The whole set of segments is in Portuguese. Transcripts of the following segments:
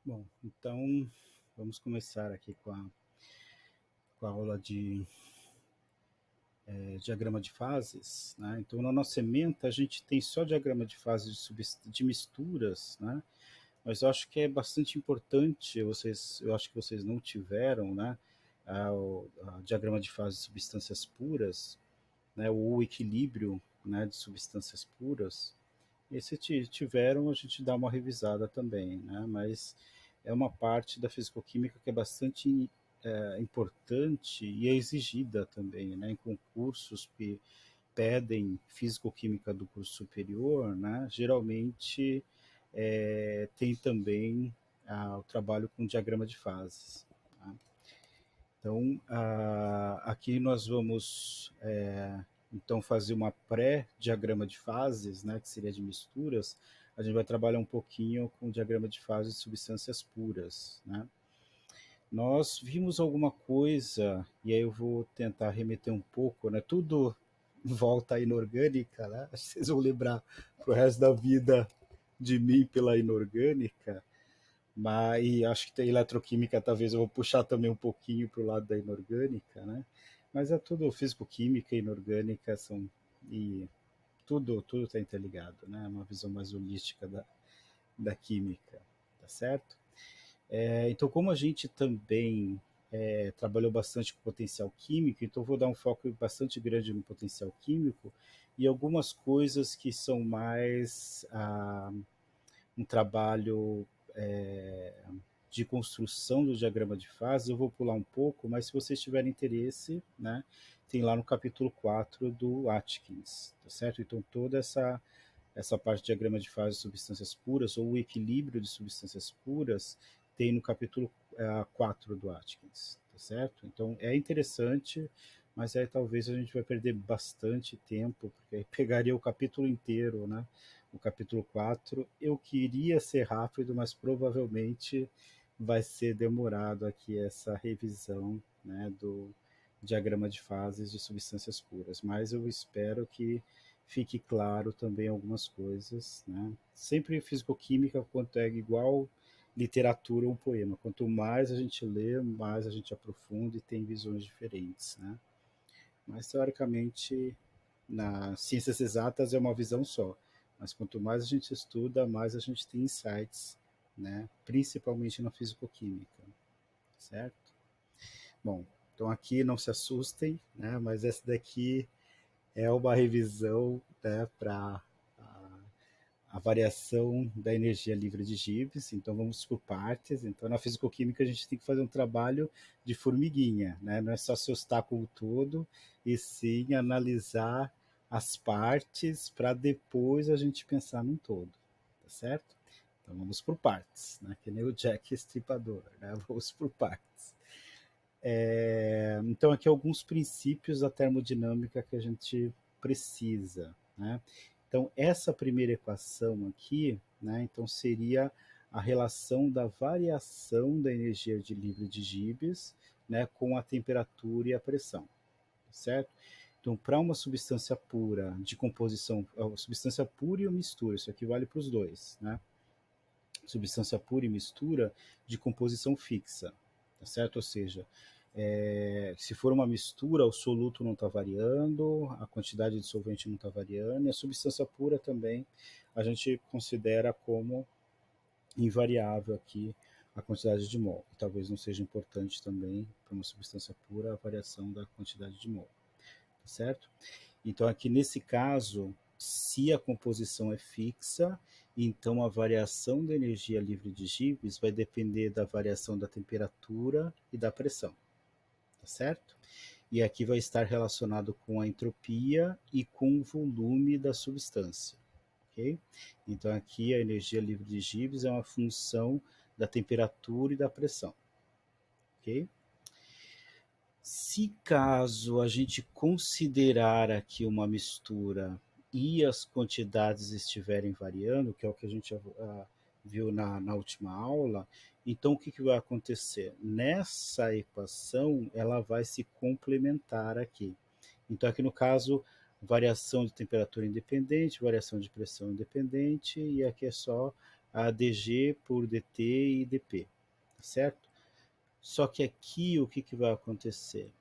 Bom, então vamos começar aqui com a aula de diagrama de fases, né? Então, na nossa ementa, a gente tem só diagrama de fases de misturas, né? Mas eu acho que é bastante importante, eu acho que vocês não tiveram, né? O diagrama de fases de substâncias puras, né? O equilíbrio, né, de substâncias puras. E se tiveram, a gente dá uma revisada também, né? Mas é uma parte da fisicoquímica que é bastante importante e é exigida também, né? Em concursos que pedem fisicoquímica do curso superior, né? Geralmente tem também o trabalho com diagrama de fases. Tá? Então, aqui nós vamos então fazer uma pré-diagrama de fases, né, que seria de misturas. A gente vai trabalhar um pouquinho com o diagrama de fases de substâncias puras, né? Nós vimos alguma coisa, e aí eu vou tentar remeter um pouco, né? Tudo volta à inorgânica, né? Acho que vocês vão lembrar pro resto da vida de mim pela inorgânica, mas e acho que tem eletroquímica, talvez eu vou puxar também um pouquinho para o lado da inorgânica, né? Mas é tudo físico-química e inorgânica são e tudo está interligado, né? Uma visão mais holística da química, tá certo? Então, como a gente também trabalhou bastante com potencial químico, então vou dar um foco bastante grande no potencial químico e algumas coisas que são mais um trabalho de construção do diagrama de fases, eu vou pular um pouco, mas se vocês tiverem interesse, né, tem lá no capítulo 4 do Atkins, tá certo? Então toda essa parte de diagrama de fases de substâncias puras, ou o equilíbrio de substâncias puras, tem no capítulo 4 do Atkins, tá certo? Então é interessante, mas aí talvez a gente vai perder bastante tempo, porque aí pegaria o capítulo inteiro, né? O capítulo 4 eu queria ser rápido, mas provavelmente vai ser demorado aqui essa revisão, né, do diagrama de fases de substâncias puras, mas eu espero que fique claro também algumas coisas, né? Sempre fisicoquímica, quanto é igual literatura ou um poema. Quanto mais a gente lê, mais a gente aprofunda e tem visões diferentes, né? Mas teoricamente, nas ciências exatas é uma visão só. Mas quanto mais a gente estuda, mais a gente tem insights, né? Principalmente na fisicoquímica, certo? Bom, então aqui não se assustem, né? Mas essa daqui é uma revisão, né, para a variação da energia livre de Gibbs, então vamos por partes. Então, na fisicoquímica, a gente tem que fazer um trabalho de formiguinha, né? Não é só se obstáculo todo, e sim analisar as partes para depois a gente pensar num todo, tá certo? Então vamos por partes, né? Que nem o Jack Estripador, né? Vamos por partes. Então, aqui alguns princípios da termodinâmica que a gente precisa, né? Então, essa primeira equação aqui, né, então seria a relação da variação da energia de livre de Gibbs, né, com a temperatura e a pressão, certo? Então, para uma substância pura de composição, substância pura e uma mistura, isso aqui vale para os dois, né? Substância pura e mistura de composição fixa, tá certo? Ou seja, se for uma mistura, o soluto não está variando, a quantidade de solvente não está variando, e a substância pura também a gente considera como invariável aqui a quantidade de mol. E talvez não seja importante também para uma substância pura a variação da quantidade de mol, tá certo? Então, aqui nesse caso, se a composição é fixa, então a variação da energia livre de Gibbs vai depender da variação da temperatura e da pressão, tá certo? E aqui vai estar relacionado com a entropia e com o volume da substância, ok? Então aqui a energia livre de Gibbs é uma função da temperatura e da pressão, ok? Se caso a gente considerar aqui uma mistura e as quantidades estiverem variando, que é o que a gente viu na última aula, então o que, que vai acontecer? Nessa equação, ela vai se complementar aqui. Então, aqui no caso, variação de temperatura independente, variação de pressão independente, e aqui é só a dG por dt e dp, tá certo? Só que aqui o que vai acontecer?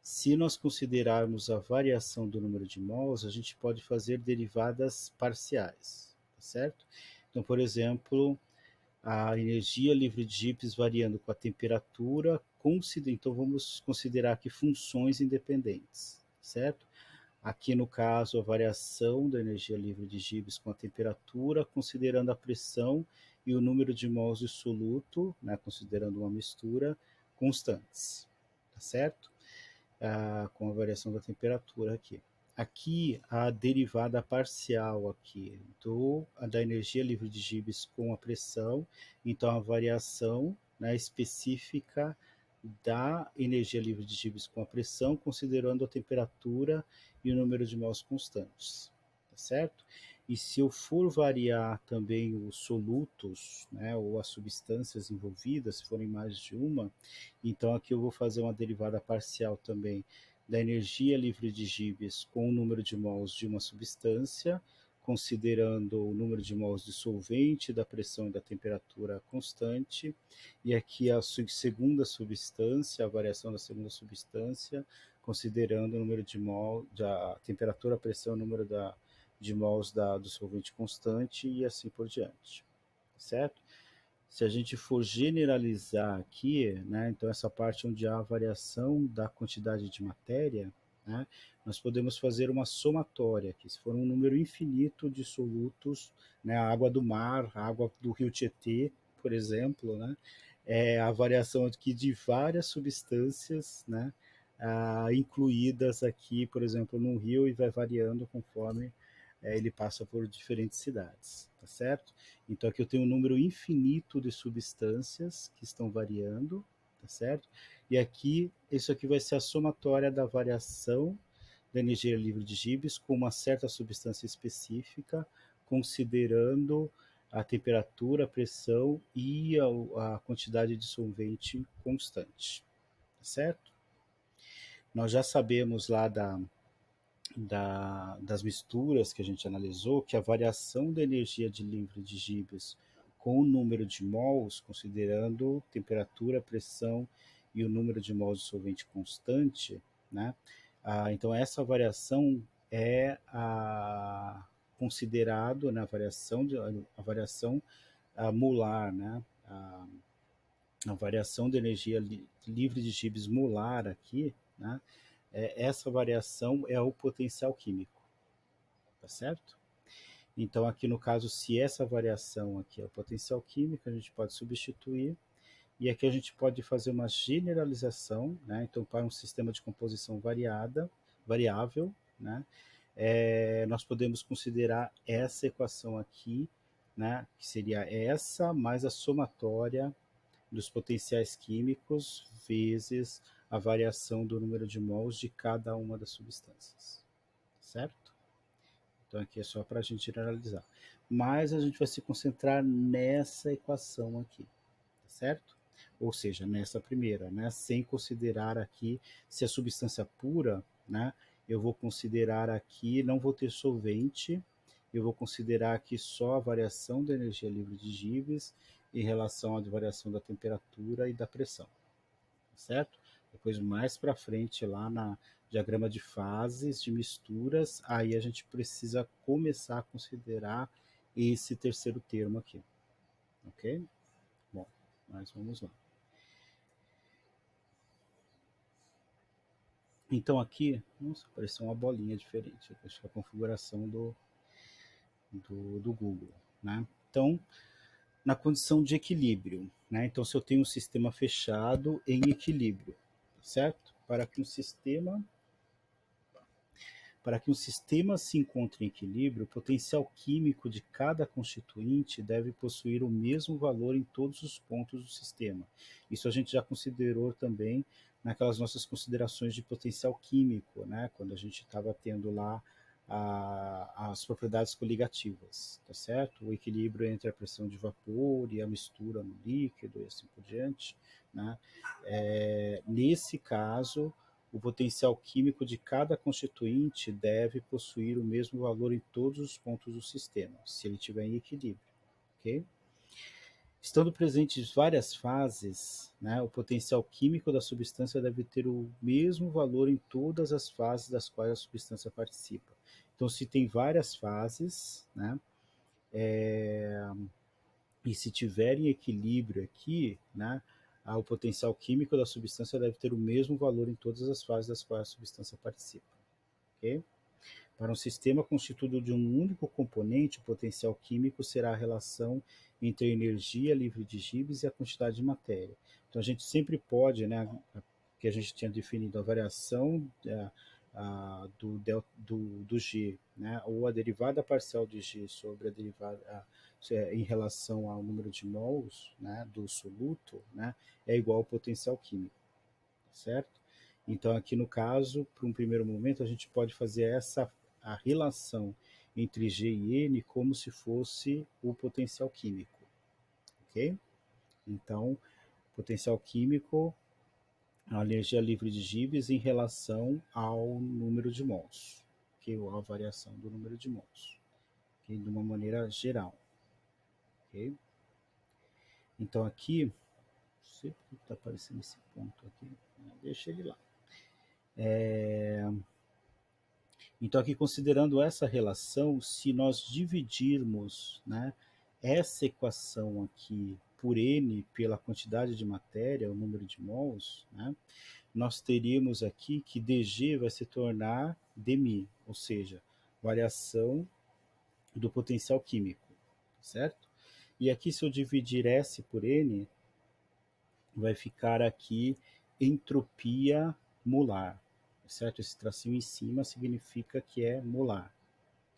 Se nós considerarmos a variação do número de mols, a gente pode fazer derivadas parciais, tá certo? Então, por exemplo, a energia livre de Gibbs variando com a temperatura, então vamos considerar aqui funções independentes, certo? Aqui no caso a variação da energia livre de Gibbs com a temperatura, considerando a pressão e o número de mols de soluto, né, considerando uma mistura, constantes, tá certo? Com a variação da temperatura aqui. Aqui a derivada parcial aqui da energia livre de Gibbs com a pressão, então a variação, né, específica da energia livre de Gibbs com a pressão, considerando a temperatura e o número de mols constantes, tá certo? E se eu for variar também os solutos, né, ou as substâncias envolvidas, se forem mais de uma, então aqui eu vou fazer uma derivada parcial também da energia livre de Gibbs com o número de mols de uma substância, considerando o número de mols de solvente, da pressão e da temperatura constante, e aqui a segunda substância, a variação da segunda substância, considerando o número de mols, a temperatura, a pressão, o número de mols do solvente constante e assim por diante, certo? Se a gente for generalizar aqui, né, então essa parte onde há a variação da quantidade de matéria, né, nós podemos fazer uma somatória aqui. Se for um número infinito de solutos, né, a água do mar, a água do rio Tietê, por exemplo, né, é a variação aqui de várias substâncias, né, incluídas aqui, por exemplo, num rio e vai variando conforme ele passa por diferentes cidades, tá certo? Então aqui eu tenho um número infinito de substâncias que estão variando, tá certo? E aqui, isso aqui vai ser a somatória da variação da energia livre de Gibbs com uma certa substância específica, considerando a temperatura, a pressão e a quantidade de solvente constante, tá certo? Nós já sabemos lá das misturas que a gente analisou, que a variação da energia de livre de Gibbs com o número de mols, considerando temperatura, pressão e o número de mols de solvente constante, né? Então essa variação é considerado na a variação molar, né? A variação de energia livre de Gibbs molar aqui, né? Essa variação é o potencial químico, tá certo? Então aqui no caso, se essa variação aqui é o potencial químico, a gente pode substituir, e aqui a gente pode fazer uma generalização, né? Então para um sistema de composição variável, né? Nós podemos considerar essa equação aqui, né? Que seria essa mais a somatória dos potenciais químicos vezes a variação do número de mols de cada uma das substâncias, certo? Então aqui é só para a gente generalizar. Mas a gente vai se concentrar nessa equação aqui, certo? Ou seja, nessa primeira, né? Sem considerar aqui se a substância pura, né? Eu vou considerar aqui, não vou ter solvente, eu vou considerar aqui só a variação da energia livre de Gibbs em relação à variação da temperatura e da pressão, certo? Depois, mais para frente, lá na diagrama de fases, de misturas, aí a gente precisa começar a considerar esse terceiro termo aqui, ok? Bom, mas vamos lá. Então aqui, nossa, apareceu uma bolinha diferente, acho que é a configuração do Google, né? Então, na condição de equilíbrio, né? Então, se eu tenho um sistema fechado em equilíbrio, certo? Para que um sistema se encontre em equilíbrio, o potencial químico de cada constituinte deve possuir o mesmo valor em todos os pontos do sistema. Isso a gente já considerou também naquelas nossas considerações de potencial químico, né? Quando a gente estava tendo lá as propriedades coligativas, tá certo? O equilíbrio entre a pressão de vapor e a mistura no líquido e assim por diante, né? Nesse caso, o potencial químico de cada constituinte deve possuir o mesmo valor em todos os pontos do sistema, se ele estiver em equilíbrio, ok? Estando presentes várias fases, né, o potencial químico da substância deve ter o mesmo valor em todas as fases das quais a substância participa. Então, se tem várias fases, né, e se tiver em equilíbrio aqui, né, o potencial químico da substância deve ter o mesmo valor em todas as fases das quais a substância participa. Ok? Para um sistema constituído de um único componente, o potencial químico será a relação entre a energia livre de Gibbs e a quantidade de matéria. Então a gente sempre pode, né, que a gente tinha definido a variação do G, né, ou a derivada parcial de G sobre a derivada em relação ao número de mols, né, do soluto, né, é igual ao potencial químico, certo? Então, aqui no caso, para um primeiro momento, a gente pode fazer a relação entre G e N como se fosse o potencial químico, ok? Então, potencial químico, a energia livre de Gibbs em relação ao número de mols, que é a variação do número de mols, okay? De uma maneira geral, ok? Então, aqui, não sei porque está aparecendo esse ponto aqui, deixa ele lá. Então, aqui considerando essa relação, se nós dividirmos, né, essa equação aqui por N pela quantidade de matéria, o número de mols, né, nós teríamos aqui que dG vai se tornar dμ, ou seja, variação do potencial químico, certo? E aqui, se eu dividir S por N, vai ficar aqui entropia molar, certo? Esse tracinho em cima significa que é molar,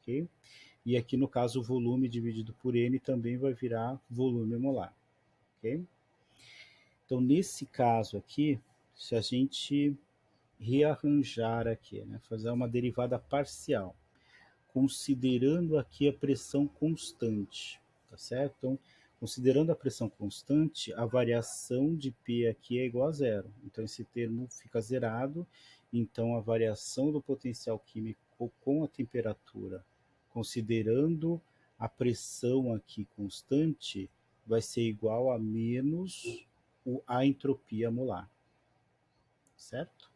ok? E aqui no caso o volume dividido por N também vai virar volume molar, ok? Então nesse caso aqui, se a gente rearranjar aqui, né, fazer uma derivada parcial, considerando aqui a pressão constante, tá certo? Então, considerando a pressão constante, a variação de P aqui é igual a zero. Então, esse termo fica zerado. Então, a variação do potencial químico com a temperatura, considerando a pressão aqui constante, vai ser igual a menos a entropia molar, certo?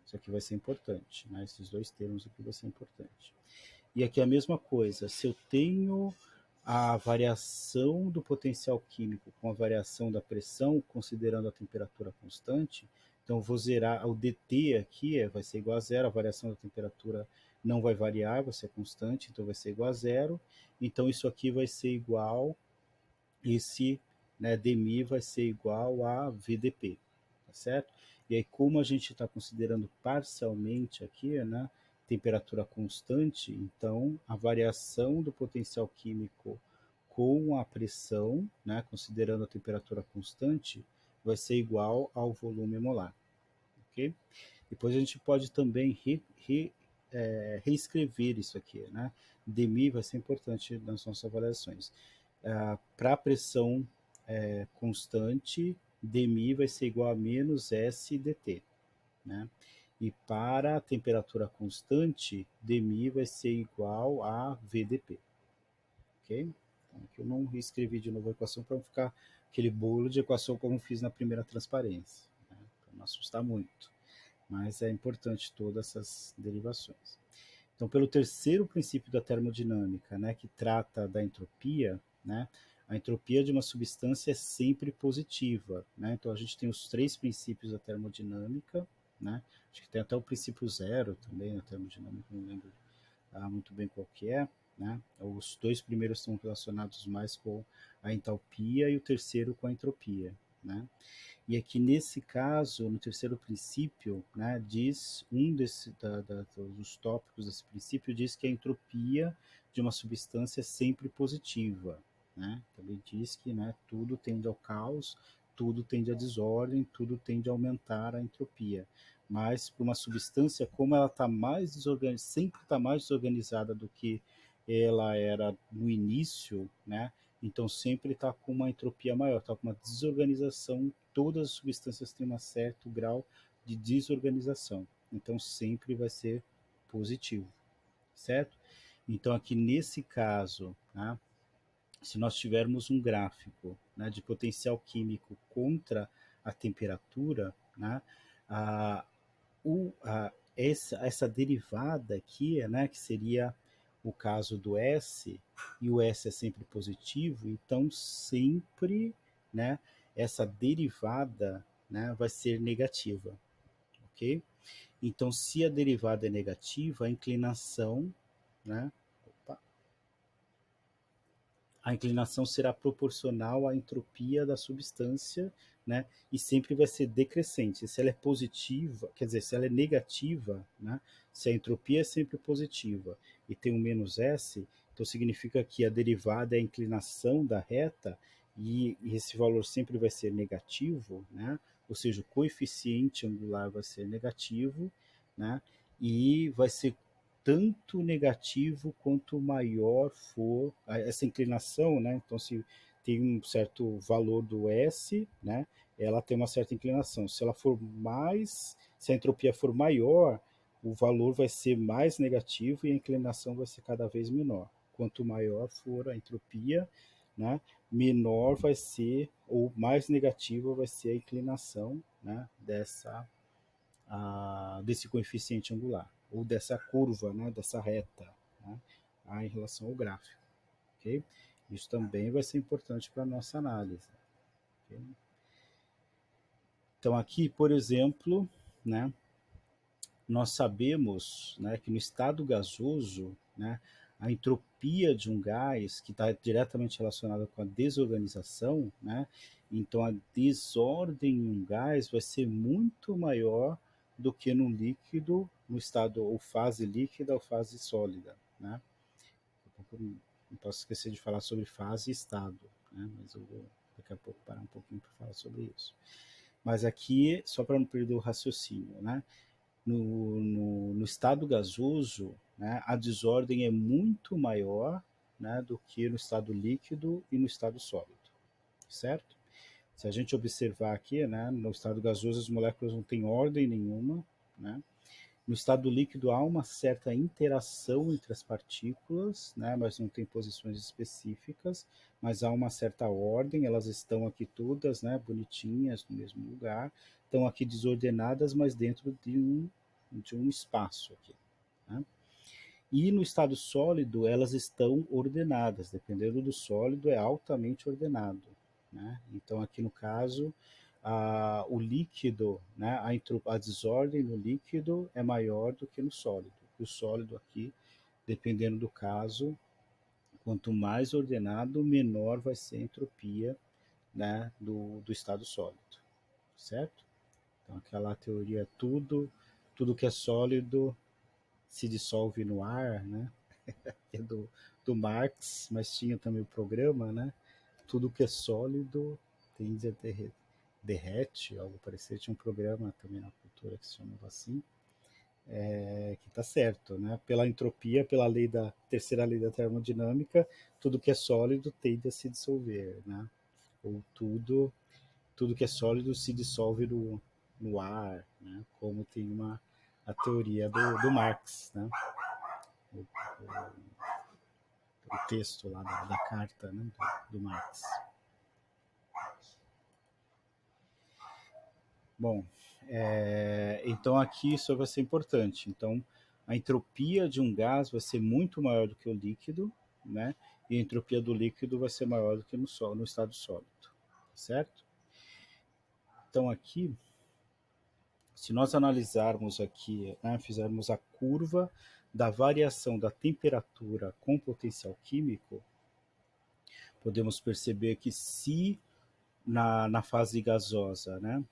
Isso aqui vai ser importante, né? Esses dois termos aqui vai ser importante. E aqui a mesma coisa, se eu tenho a variação do potencial químico com a variação da pressão, considerando a temperatura constante, então eu vou zerar o dt aqui, vai ser igual a zero, a variação da temperatura não vai variar, vai ser constante, então vai ser igual a zero. Então isso aqui vai ser igual, esse, né, dμ vai ser igual a VDP, tá certo? E aí, como a gente está considerando parcialmente aqui, né, temperatura constante, então a variação do potencial químico com a pressão, né, considerando a temperatura constante, vai ser igual ao volume molar, ok? Depois a gente pode também reescrever isso aqui, né? dμ vai ser importante nas nossas avaliações. Para a pressão constante, dμ vai ser igual a menos S dt, né? E para a temperatura constante, dμ vai ser igual a VDP, ok? Então, aqui eu não reescrevi de novo a equação para não ficar aquele bolo de equação como fiz na primeira transparência, né? Para não assustar muito, mas é importante todas essas derivações. Então, pelo terceiro princípio da termodinâmica, né, que trata da entropia, né, a entropia de uma substância é sempre positiva, né? Então a gente tem os três princípios da termodinâmica, né? Acho que tem até o princípio zero também na termodinâmica, não lembro muito bem qual que é, né? Os dois primeiros estão relacionados mais com a entalpia e o terceiro com a entropia, né? E aqui nesse caso, no terceiro princípio, né, diz dos tópicos desse princípio diz que a entropia de uma substância é sempre positiva, né? Também diz que, né, tudo tende ao caos, tudo tende à desordem, tudo tende a aumentar a entropia. Mas para uma substância, como ela está mais desorganizada, sempre está mais desorganizada do que ela era no início, né? Então sempre está com uma entropia maior, está com uma desorganização. Todas as substâncias têm um certo grau de desorganização, então sempre vai ser positivo, certo? Então aqui nesse caso, né, se nós tivermos um gráfico, né, de potencial químico contra a temperatura, né, a, essa derivada aqui, né, que seria o caso do S, e o S é sempre positivo, então sempre, né, essa derivada, né, vai ser negativa, ok? Então, se a derivada é negativa, né, opa, a inclinação será proporcional à entropia da substância, né? E sempre vai ser decrescente. Se ela é positiva, quer dizer, se ela é negativa, né? Se a entropia é sempre positiva e tem um menos S, então significa que a derivada é a inclinação da reta e esse valor sempre vai ser negativo, né? Ou seja, o coeficiente angular vai ser negativo, né? E vai ser tanto negativo quanto maior for essa inclinação, né? Então, se tem um certo valor do S, né? Ela tem uma certa inclinação. Se ela for mais, se a entropia for maior, o valor vai ser mais negativo e a inclinação vai ser cada vez menor. Quanto maior for a entropia, né? Menor vai ser, ou mais negativa vai ser a inclinação, né? Desse coeficiente angular, ou dessa curva, né, dessa reta, né, em relação ao gráfico. Okay? Isso também vai ser importante para a nossa análise. Okay? Então, aqui, por exemplo, né, nós sabemos, né, que no estado gasoso, né, a entropia de um gás, que está diretamente relacionada com a desorganização, né, então a desordem em um gás vai ser muito maior do que no líquido, no estado ou fase líquida ou fase sólida. Né? Não posso esquecer de falar sobre fase e estado, né, mas eu vou daqui a pouco parar um pouquinho para falar sobre isso. Mas aqui, só para não perder o raciocínio, né? No estado gasoso, né, a desordem é muito maior, né, do que no estado líquido e no estado sólido, certo? Se a gente observar aqui, né, no estado gasoso as moléculas não têm ordem nenhuma, né? No estado líquido há uma certa interação entre as partículas, né, mas não tem posições específicas, mas há uma certa ordem, elas estão aqui todas, né, bonitinhas no mesmo lugar, estão aqui desordenadas, mas dentro de um espaço aqui. Né? E no estado sólido elas estão ordenadas, dependendo do sólido é altamente ordenado. Né? Então aqui no caso o líquido, né, a desordem no líquido é maior do que no sólido. O sólido aqui, dependendo do caso, quanto mais ordenado, menor vai ser a entropia, né, do estado sólido, certo? Então aquela teoria tudo que é sólido se dissolve no ar, né? Que é do Marx, mas tinha também o programa, né? Tudo que é sólido tende a derrete, algo parecido. Tinha um programa também na cultura que se chamava assim, que está certo, né? Pela entropia, pela terceira lei da termodinâmica, tudo que é sólido tende a se dissolver, né? Ou tudo que é sólido se dissolve no ar, né? Como tem a teoria do Marx, né? O, o texto lá da carta, né? do Marx. Bom, então aqui isso vai ser importante. Então, a entropia de um gás vai ser muito maior do que o líquido, né? E a entropia do líquido vai ser maior do que no estado sólido, certo? Então aqui, se nós analisarmos aqui, né, fizermos a curva da variação da temperatura com potencial químico, podemos perceber que se na fase gasosa, né,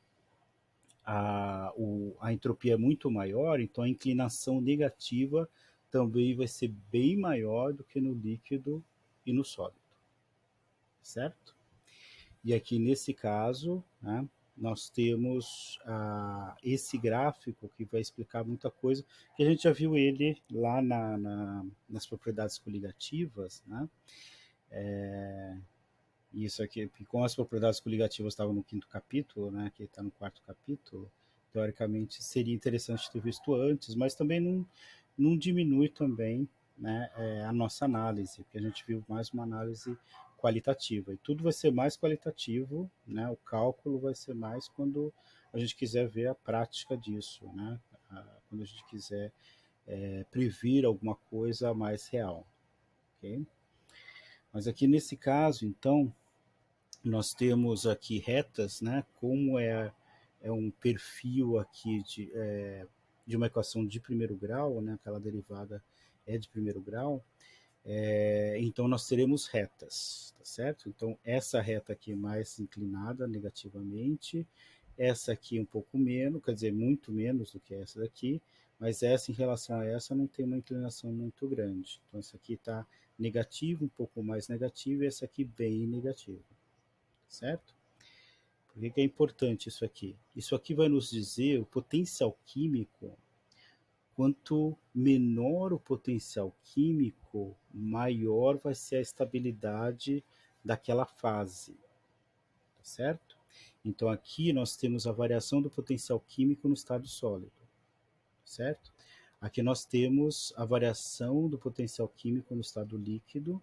a entropia é muito maior, então a inclinação negativa também vai ser bem maior do que no líquido e no sólido, certo? E aqui nesse caso, né, nós temos esse gráfico que vai explicar muita coisa, que a gente já viu ele lá nas propriedades coligativas, né? Isso aqui, com as propriedades coligativas estavam no quinto capítulo, né? Que está no quarto capítulo. Teoricamente seria interessante ter visto antes, mas também não diminui também, né, a nossa análise, porque a gente viu mais uma análise qualitativa. E tudo vai ser mais qualitativo, né? O cálculo vai ser mais quando a gente quiser ver a prática disso, né? Quando a gente quiser prever alguma coisa mais real, ok? Mas aqui nesse caso, então, nós temos aqui retas, né? Como é um perfil aqui de uma equação de primeiro grau, né? Aquela derivada é de primeiro grau. Então nós teremos retas, tá certo? Então essa reta aqui mais inclinada negativamente, essa aqui um pouco menos, quer dizer, muito menos do que essa daqui, mas essa em relação a essa não tem uma inclinação muito grande. Então essa aqui está negativa, um pouco mais negativa, e essa aqui bem negativa, certo? Por que é importante isso aqui? Isso aqui vai nos dizer o potencial químico. Quanto menor o potencial químico, maior vai ser a estabilidade daquela fase, tá certo? Então aqui nós temos a variação do potencial químico no estado sólido, certo? Aqui nós temos a variação do potencial químico no estado líquido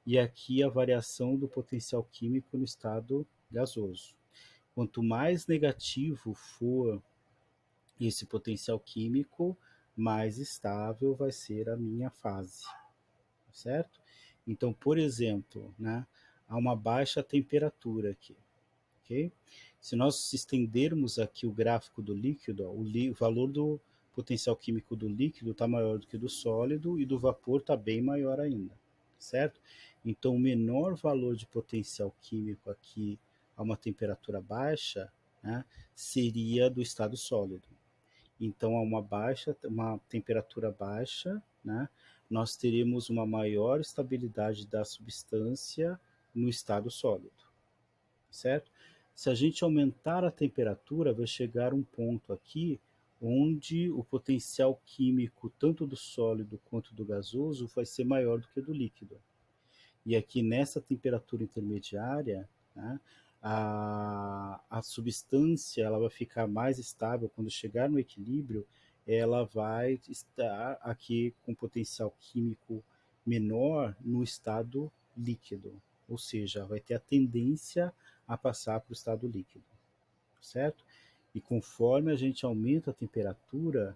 e aqui a variação do potencial químico no estado gasoso. Quanto mais negativo for esse potencial químico, mais estável vai ser a minha fase, certo? Então, por exemplo, né, há uma baixa temperatura aqui, ok? Se nós estendermos aqui o gráfico do líquido, ó, o valor do potencial químico do líquido está maior do que do sólido e do vapor está bem maior ainda, certo? Então, o menor valor de potencial químico aqui a uma temperatura baixa, né, seria do estado sólido. Então, a uma temperatura baixa, né, nós teremos uma maior estabilidade da substância no estado sólido, certo? Se a gente aumentar a temperatura, vai chegar um ponto aqui onde o potencial químico, tanto do sólido quanto do gasoso, vai ser maior do que do líquido. E aqui nessa temperatura intermediária, né, a substância ela vai ficar mais estável. Quando chegar no equilíbrio, ela vai estar aqui com potencial químico menor no estado líquido, ou seja, vai ter a tendência a passar para o estado líquido, certo? E conforme a gente aumenta a temperatura,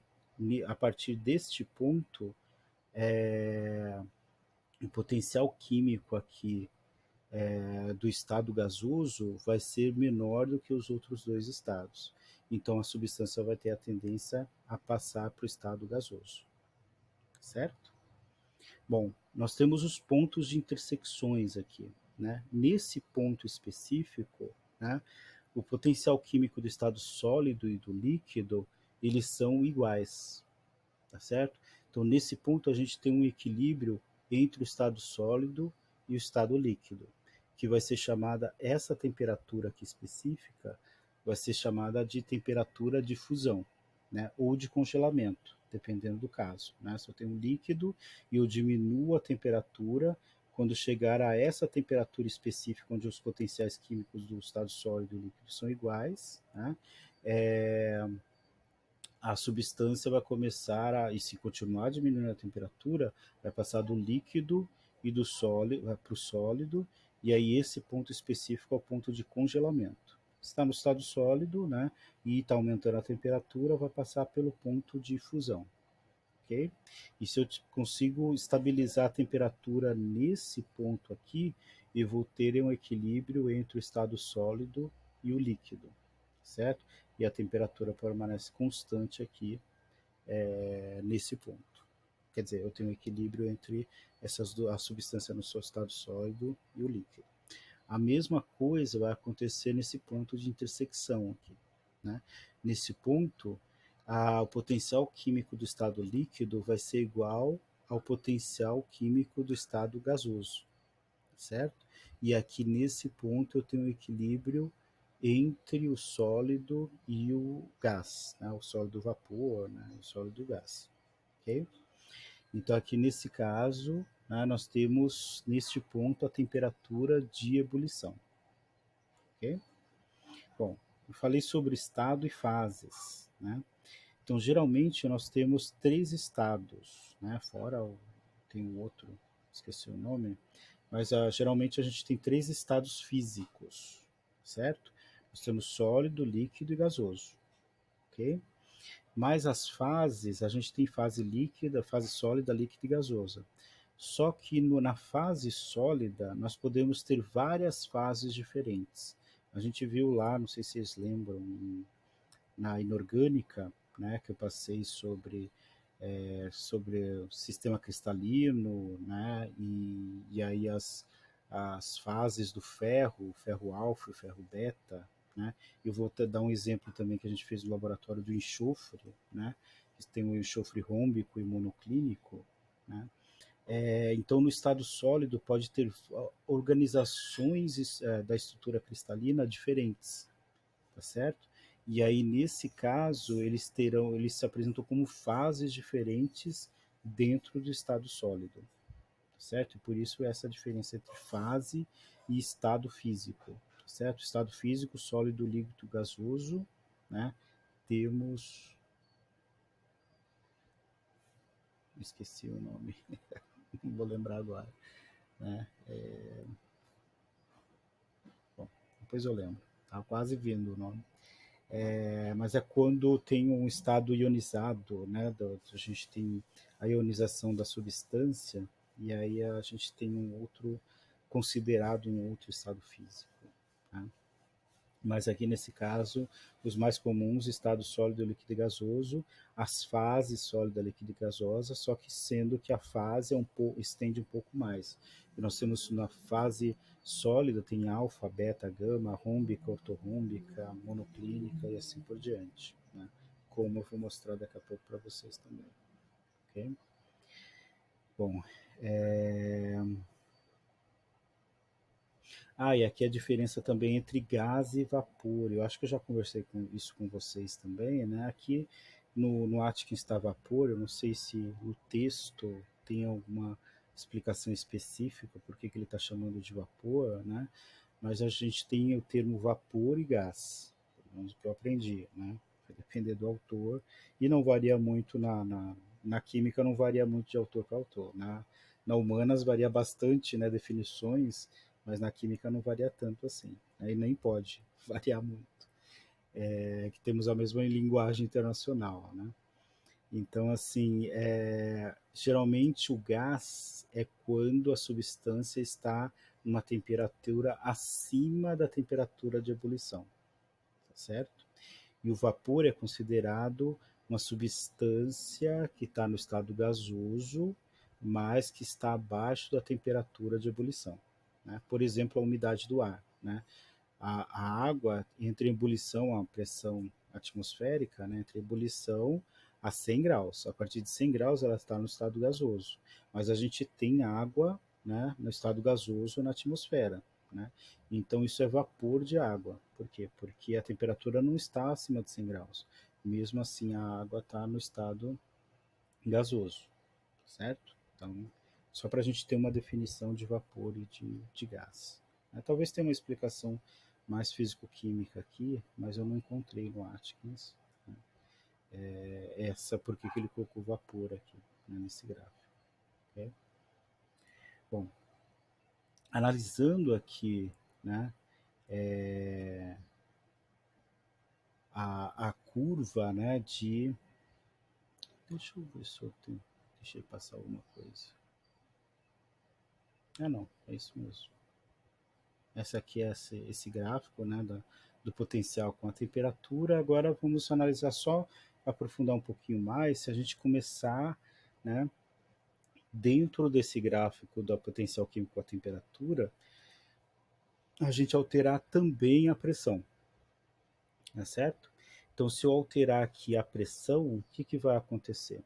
a partir deste ponto, o potencial químico aqui do estado gasoso vai ser menor do que os outros dois estados. Então a substância vai ter a tendência a passar para o estado gasoso, certo? Bom, nós temos os pontos de intersecções aqui, né? Nesse ponto específico, né, o potencial químico do estado sólido e do líquido, eles são iguais, tá certo? Então nesse ponto a gente tem um equilíbrio entre o estado sólido e o estado líquido, que vai ser chamada, essa temperatura aqui específica, vai ser chamada de temperatura de fusão, né? Ou de congelamento, dependendo do caso, né? Se eu tenho um líquido e eu diminuo a temperatura, quando chegar a essa temperatura específica, onde os potenciais químicos do estado sólido e líquido são iguais, né? A substância vai começar a, e se continuar diminuindo a temperatura, vai passar do líquido e do sólido para o sólido, e aí esse ponto específico é o ponto de congelamento. Está no estado sólido, né, e está aumentando a temperatura, vai passar pelo ponto de fusão, ok? E se eu consigo estabilizar a temperatura nesse ponto aqui, eu vou ter um equilíbrio entre o estado sólido e o líquido, certo? E a temperatura permanece constante aqui nesse ponto. Quer dizer, eu tenho um equilíbrio entre a substância no seu estado sólido e o líquido. A mesma coisa vai acontecer nesse ponto de intersecção aqui, né? Nesse ponto, o potencial químico do estado líquido vai ser igual ao potencial químico do estado gasoso, certo? E aqui nesse ponto eu tenho um equilíbrio entre o sólido e o gás, né? O sólido vapor, né? O sólido gás, ok? Então aqui nesse caso, né, nós temos neste ponto a temperatura de ebulição, ok? Bom, eu falei sobre estado e fases, né? Então geralmente nós temos três estados, né? Fora tem um outro, esqueci o nome, mas geralmente a gente tem três estados físicos, certo? Nós temos sólido, líquido e gasoso, ok? Mas as fases, a gente tem fase líquida, fase sólida, líquida e gasosa. Só que na fase sólida, nós podemos ter várias fases diferentes. A gente viu lá, não sei se vocês lembram, na inorgânica, né, que eu passei sobre o sistema cristalino, né, e aí as fases do ferro, o ferro alfa e o ferro beta, né. Eu vou dar um exemplo também que a gente fez no laboratório do enxofre, né, que tem o enxofre rômbico e monoclínico, né. Então, no estado sólido pode ter organizações da estrutura cristalina diferentes, tá certo? E aí, nesse caso, eles se apresentam como fases diferentes dentro do estado sólido, tá certo? E por isso essa diferença entre fase e estado físico, tá certo? Estado físico, sólido, líquido, gasoso, né? Temos, esqueci o nome, não vou lembrar agora, né? Bom, depois eu lembro, tá quase vindo o nome. Mas é quando tem um estado ionizado, né? A gente tem a ionização da substância e aí a gente tem um outro considerado um outro estado físico. Tá? Mas aqui nesse caso, os mais comuns, estado sólido, líquido e gasoso, as fases sólida, líquida e gasosa, só que sendo que a fase estende um pouco mais. E nós temos na fase sólida, tem alfa, beta, gama, rômbica, ortorrômbica, monoclínica e assim por diante. Né? Como eu vou mostrar daqui a pouco para vocês também. Ok? Bom, é... e aqui a diferença também entre gás e vapor. Eu acho que eu já conversei isso com vocês também, né? Aqui no Atkins está vapor, eu não sei se o texto tem alguma explicação específica por que ele está chamando de vapor, né? Mas a gente tem o termo vapor e gás, pelo menos o que eu aprendi, né? Vai depender do autor e não varia muito na química, não varia muito de autor para autor. Na humanas varia bastante, né? Definições, mas na química não varia tanto assim, né? E nem pode variar muito, que temos a mesma linguagem internacional, né? Então, assim, geralmente o gás é quando a substância está numa temperatura acima da temperatura de ebulição, tá certo? E o vapor é considerado uma substância que está no estado gasoso, mas que está abaixo da temperatura de ebulição. Né? Por exemplo, a umidade do ar. Né? A água, entre ebulição, a pressão atmosférica, né? Entre ebulição a 100 graus. A partir de 100 graus ela está no estado gasoso. Mas a gente tem água, né, no estado gasoso na atmosfera. Né? Então isso é vapor de água. Por quê? Porque a temperatura não está acima de 100 graus. Mesmo assim, a água está no estado gasoso, certo? Então, só para a gente ter uma definição de vapor e de gás. Talvez tenha uma explicação mais físico-química aqui, mas eu não encontrei no Atkins. Né? Essa porque que ele colocou vapor aqui, né, nesse gráfico. Okay? Bom, analisando aqui, né, a curva, né, de... Deixa eu ver se eu tenho... Deixei passar alguma coisa. Não, é isso mesmo. Essa aqui é esse gráfico, né, do potencial com a temperatura. Agora vamos analisar só, aprofundar um pouquinho mais, se a gente começar, né, dentro desse gráfico do potencial químico com a temperatura, a gente alterar também a pressão, tá certo? Então, se eu alterar aqui a pressão, o que vai acontecer?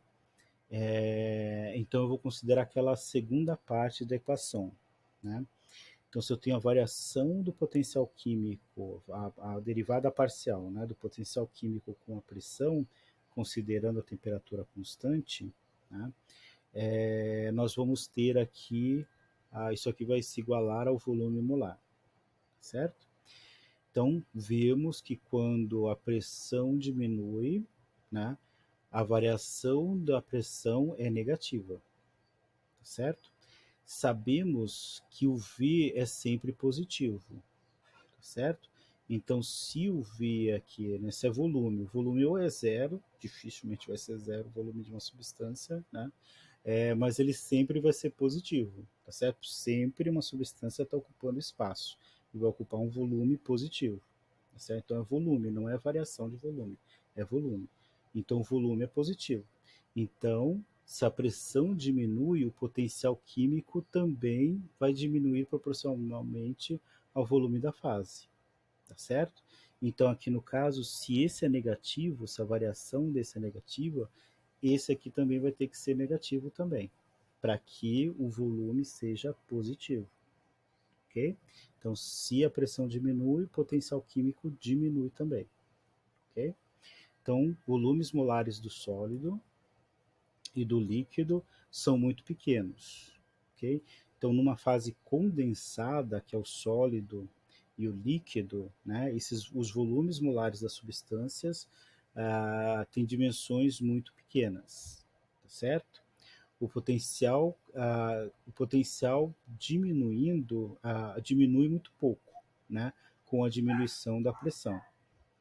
Então, eu vou considerar aquela segunda parte da equação, né? Então, se eu tenho a variação do potencial químico, a derivada parcial, né, do potencial químico com a pressão, considerando a temperatura constante, né, nós vamos ter aqui, isso aqui vai se igualar ao volume molar, certo? Então, vemos que quando a pressão diminui, né, a variação da pressão é negativa, certo? sabemos que o V é sempre positivo, tá certo? Então, se o V aqui, né, se é volume, o volume ou é zero, dificilmente vai ser zero o volume de uma substância, né? Mas ele sempre vai ser positivo, tá certo? Sempre uma substância está ocupando espaço e vai ocupar um volume positivo, tá certo? Então é volume, não é variação de volume, é volume. Então o volume é positivo. Então, se a pressão diminui, o potencial químico também vai diminuir proporcionalmente ao volume da fase, tá certo? Então aqui no caso, se esse é negativo, se a variação desse é negativa, esse aqui também vai ter que ser negativo também, para que o volume seja positivo, ok? Então, se a pressão diminui, o potencial químico diminui também, ok? Então, volumes molares do sólido e do líquido são muito pequenos, ok? Então, numa fase condensada, que é o sólido e o líquido, né, os volumes molares das substâncias têm dimensões muito pequenas, tá certo? O potencial diminuindo, diminui muito pouco, né, com a diminuição da pressão,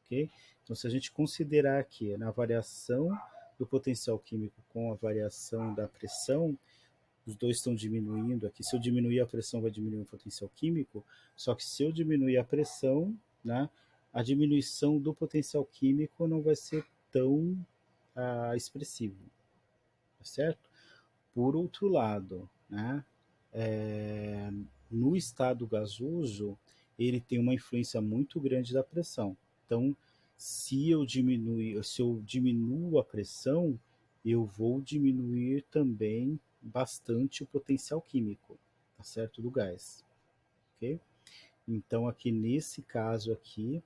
ok? Então, se a gente considerar aqui na variação do potencial químico com a variação da pressão, os dois estão diminuindo aqui. Se eu diminuir a pressão, vai diminuir o potencial químico, só que se eu diminuir a pressão, né, a diminuição do potencial químico não vai ser tão expressivo, tá certo? Por outro lado, né, é, no estado gasoso, ele tem uma influência muito grande da pressão. Então, se eu diminuo a pressão, eu vou diminuir também bastante o potencial químico, tá certo, do gás, ok? Então, aqui nesse caso aqui,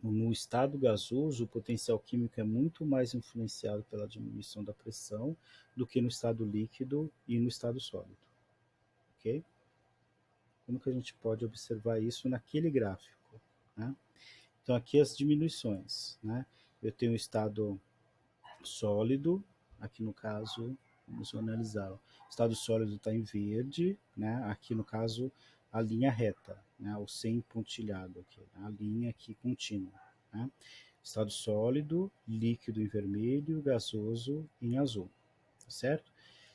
no estado gasoso, o potencial químico é muito mais influenciado pela diminuição da pressão do que no estado líquido e no estado sólido, ok? Como que a gente pode observar isso naquele gráfico, né? Então, aqui as diminuições, né? Eu tenho o estado sólido, aqui no caso, vamos analisar, o estado sólido está em verde, né? Aqui no caso, a linha reta, né? O sem pontilhado aqui, a linha aqui contínua, né? Estado sólido, líquido em vermelho, gasoso em azul, tá certo?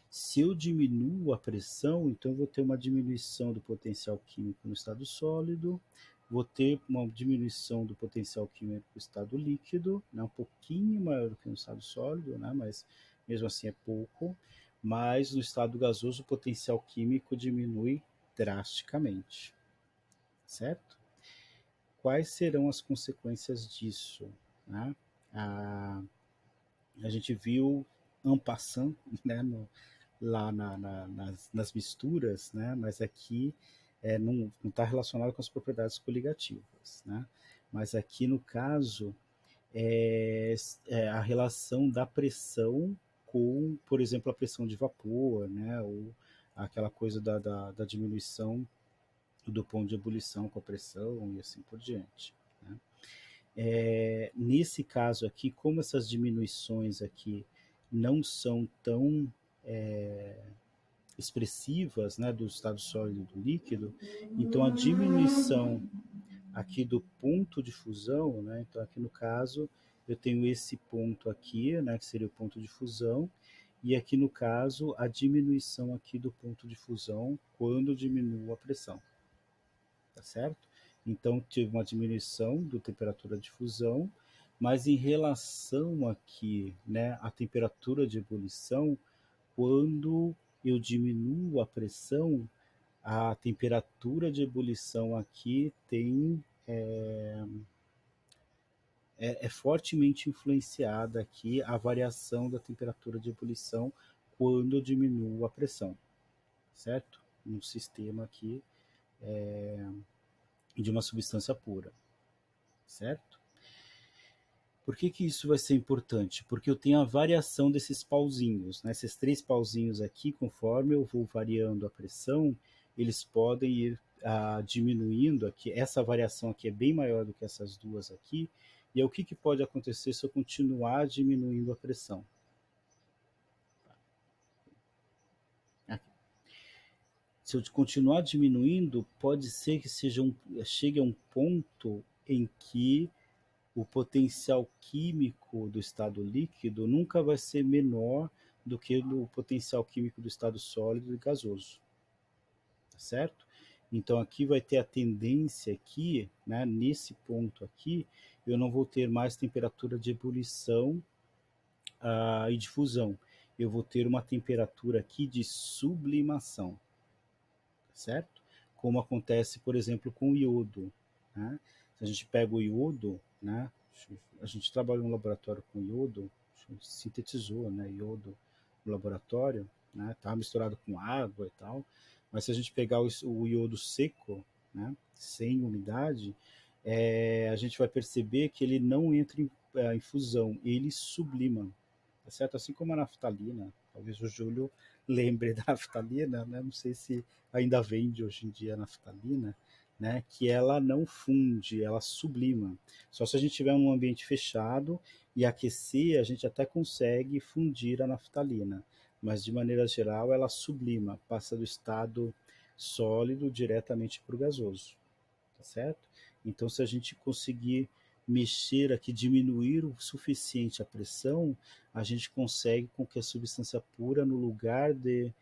Se eu diminuo a pressão, então eu vou ter uma diminuição do potencial químico no estado sólido, vou ter uma diminuição do potencial químico no estado líquido, né, um pouquinho maior do que no estado sólido, né, mas mesmo assim é pouco, mas no estado gasoso o potencial químico diminui drasticamente, certo? Quais serão as consequências disso, né? A, a gente viu en passant, né, lá nas misturas, né? Mas aqui não está relacionado com as propriedades coligativas, né? Mas aqui no caso é, é a relação da pressão com, por exemplo, a pressão de vapor, né? Ou aquela coisa da diminuição do ponto de ebulição com a pressão e assim por diante, né? Nesse caso aqui, como essas diminuições aqui não são tão expressivas, né, do estado sólido e do líquido, então a diminuição aqui do ponto de fusão, né, então aqui no caso eu tenho esse ponto aqui, né, que seria o ponto de fusão, e aqui no caso a diminuição aqui do ponto de fusão quando diminuo a pressão, tá certo? Então tive uma diminuição da temperatura de fusão, mas em relação aqui, né, à temperatura de ebulição, quando eu diminuo a pressão, a temperatura de ebulição aqui é fortemente influenciada aqui a variação da temperatura de ebulição quando eu diminuo a pressão, certo? No sistema aqui de uma substância pura, certo? Por que que isso vai ser importante? Porque eu tenho a variação desses pauzinhos, né? Esses três pauzinhos aqui, conforme eu vou variando a pressão, eles podem ir diminuindo aqui. Essa variação aqui é bem maior do que essas duas aqui. E aí, o que que pode acontecer se eu continuar diminuindo a pressão? Aqui. Se eu continuar diminuindo, pode ser que chegue a um ponto em que o potencial químico do estado líquido nunca vai ser menor do que o potencial químico do estado sólido e gasoso, tá certo? Então aqui vai ter a tendência aqui, né, nesse ponto aqui, eu não vou ter mais temperatura de ebulição e de fusão. Eu vou ter uma temperatura aqui de sublimação, certo? Como acontece, por exemplo, com o iodo, né? Se a gente pega o iodo, né? A gente trabalha no laboratório com iodo, sintetizou, né? Iodo no laboratório, né? Tá misturado com água e tal, mas se a gente pegar o iodo seco, né? Sem umidade, a gente vai perceber que ele não entra em fusão, ele sublima, tá certo? Assim como a naftalina, talvez o Júlio lembre da naftalina, né? Não sei se ainda vende hoje em dia a naftalina, né? Que ela não funde, ela sublima. Só se a gente tiver um ambiente fechado e aquecer, a gente até consegue fundir a naftalina, mas de maneira geral ela sublima, passa do estado sólido diretamente para o gasoso, tá certo? Então, se a gente conseguir mexer aqui, diminuir o suficiente a pressão, a gente consegue com que a substância pura, no lugar de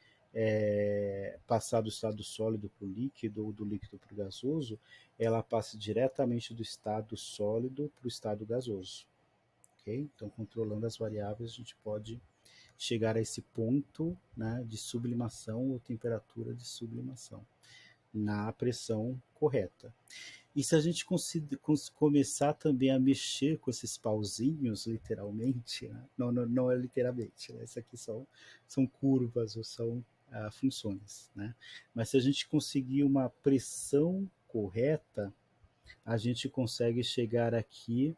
passar do estado sólido para o líquido ou do líquido para o gasoso, ela passe diretamente do estado sólido para o estado gasoso. Okay? Então, controlando as variáveis, a gente pode chegar a esse ponto, né, de sublimação ou temperatura de sublimação na pressão correta. E se a gente começar também a mexer com esses pauzinhos, literalmente, né? Não é literalmente, né? Isso aqui são curvas ou são funções, né? Mas se a gente conseguir uma pressão correta, a gente consegue chegar aqui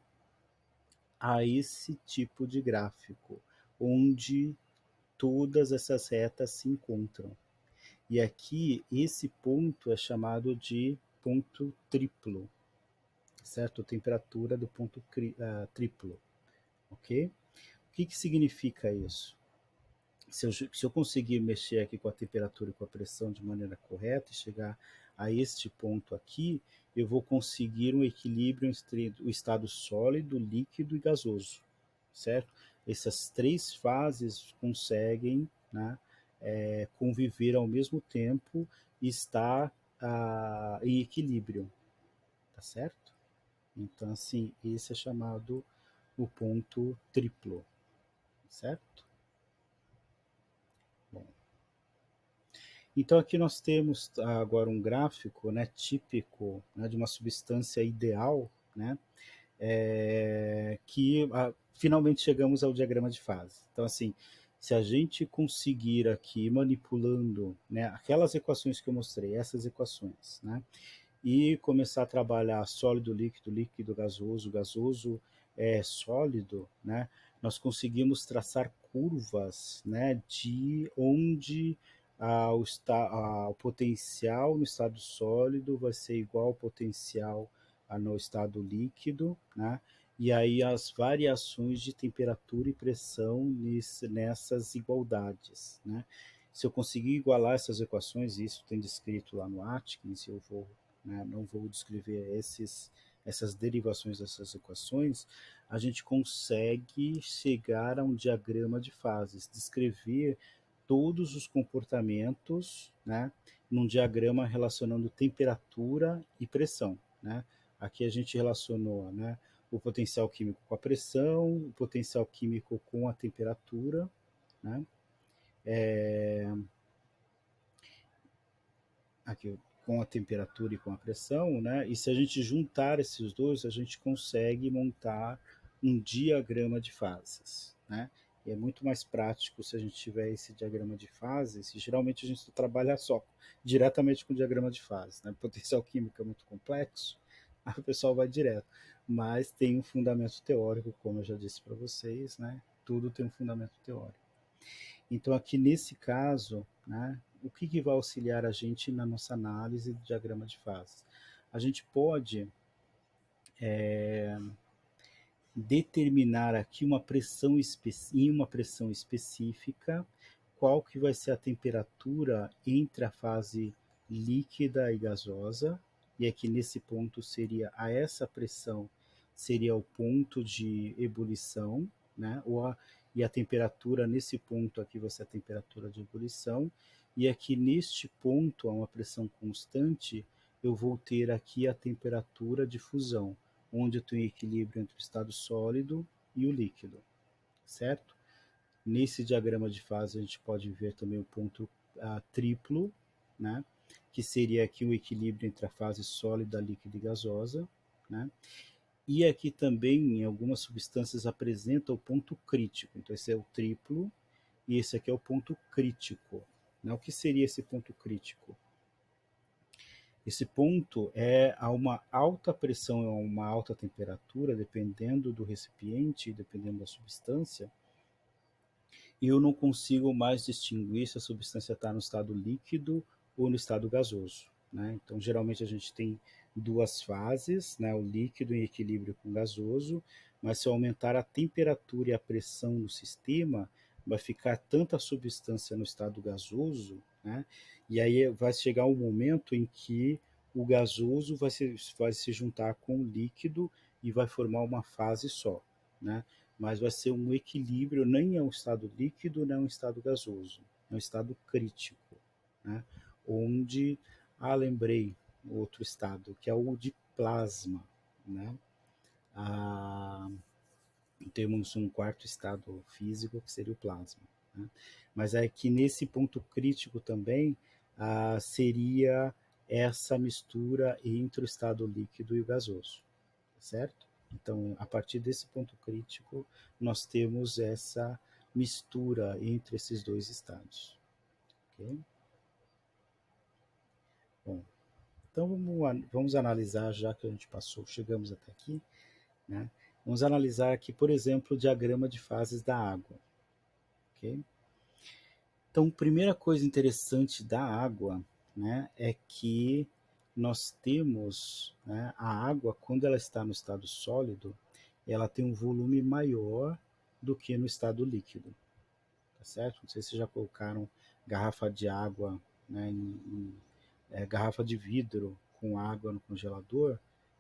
a esse tipo de gráfico, onde todas essas retas se encontram. E aqui, esse ponto é chamado de ponto triplo, certo? A temperatura do ponto triplo, ok? O que significa isso? Se eu conseguir mexer aqui com a temperatura e com a pressão de maneira correta e chegar a este ponto aqui, eu vou conseguir um equilíbrio entre o estado sólido, líquido e gasoso, certo? Essas três fases conseguem, né, conviver ao mesmo tempo e estar em equilíbrio, tá certo? Então, assim, esse é chamado o ponto triplo, certo? Bom, então aqui nós temos agora um gráfico, né, típico, né, de uma substância ideal, né, que finalmente chegamos ao diagrama de fase. Então, assim, se a gente conseguir aqui manipulando, né, aquelas equações que eu mostrei, essas equações, né, e começar a trabalhar sólido, líquido, líquido, gasoso, gasoso sólido, né, nós conseguimos traçar curvas, né, de onde o potencial no estado sólido vai ser igual ao potencial no estado líquido, né, e aí as variações de temperatura e pressão nessas igualdades, né. Se eu conseguir igualar essas equações, isso tem descrito lá no Atkins, eu vou, né, não vou descrever essas derivações dessas equações, a gente consegue chegar a um diagrama de fases, descrever todos os comportamentos, né, num diagrama relacionando temperatura e pressão, né? Aqui a gente relacionou, né, o potencial químico com a pressão, o potencial químico com a temperatura, né? Aqui com a temperatura e com a pressão, né? E se a gente juntar esses dois, a gente consegue montar um diagrama de fases, né? E é muito mais prático se a gente tiver esse diagrama de fases, e geralmente a gente trabalha só diretamente com o diagrama de fases, né? O potencial químico é muito complexo, aí o pessoal vai direto, mas tem um fundamento teórico, como eu já disse para vocês, né? Tudo tem um fundamento teórico. Então, aqui nesse caso, né, o que vai auxiliar a gente na nossa análise do diagrama de fases? A gente pode determinar aqui em uma pressão específica qual que vai ser a temperatura entre a fase líquida e gasosa, e aqui nesse ponto seria, a essa pressão seria o ponto de ebulição, né? E a temperatura nesse ponto aqui vai ser a temperatura de ebulição, e aqui neste ponto, a uma pressão constante, eu vou ter aqui a temperatura de fusão, onde eu tenho equilíbrio entre o estado sólido e o líquido, certo? Nesse diagrama de fase a gente pode ver também o ponto triplo, né? Que seria aqui o equilíbrio entre a fase sólida, líquida e gasosa, né? E aqui também, em algumas substâncias, apresenta o ponto crítico. Então, esse é o triplo e esse aqui é o ponto crítico, né? O que seria esse ponto crítico? Esse ponto é a uma alta pressão, a uma alta temperatura, dependendo do recipiente, dependendo da substância, e eu não consigo mais distinguir se a substância está no estado líquido ou no estado gasoso, né? Então, geralmente a gente tem duas fases, né? O líquido em equilíbrio com o gasoso, mas se eu aumentar a temperatura e a pressão no sistema, vai ficar tanta substância no estado gasoso, né? E aí vai chegar um momento em que o gasoso vai se juntar com o líquido e vai formar uma fase só, né? Mas vai ser um equilíbrio, nem é um estado líquido, nem é um estado gasoso, é um estado crítico, né? Onde, lembrei outro estado, que é o de plasma, né? Ah, temos um quarto estado físico, que seria o plasma, né? Mas é que nesse ponto crítico também seria essa mistura entre o estado líquido e o gasoso, certo? Então, a partir desse ponto crítico, nós temos essa mistura entre esses dois estados. Okay? Bom, então vamos analisar, já que a gente passou, chegamos até aqui, né? Vamos analisar aqui, por exemplo, o diagrama de fases da água. Okay? Então, primeira coisa interessante da água, né, é que nós temos, né, a água, quando ela está no estado sólido, ela tem um volume maior do que no estado líquido, tá certo? Não sei se já colocaram garrafa de água, né, garrafa de vidro com água no congelador,